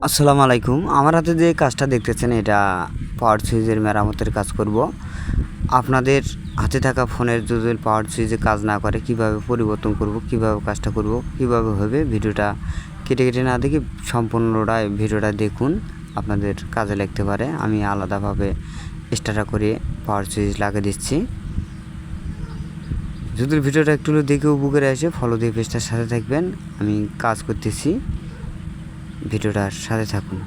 আসসালামু আলাইকুম। আমার হাতে যে কাজটা দেখতেছেন এটা পাওয়ার সুইচের মেরামতের কাজ করব। আপনাদের হাতে থাকা ফোনের যদি পাওয়ার সুইচে কাজ না করে কিভাবে পরিবর্তন করব, কিভাবে কাজটা করব, কিভাবে হবে ভিডিওটা কেটে না দেখে সম্পূর্ণটা ভিডিওটা দেখুন, আপনাদের কাজে লাগতে পারে। আমি আলাদাভাবে এক্সট্রা করে পাওয়ার সুইচ লাগিয়ে দিচ্ছি। যদি ভিডিওটা একটু দেখে উপকারে আসে ফলো দিয়ে পেজটার সাথে থাকবেন। আমি কাজ করতেছি, ভিডিওটার সাথে থাকুন।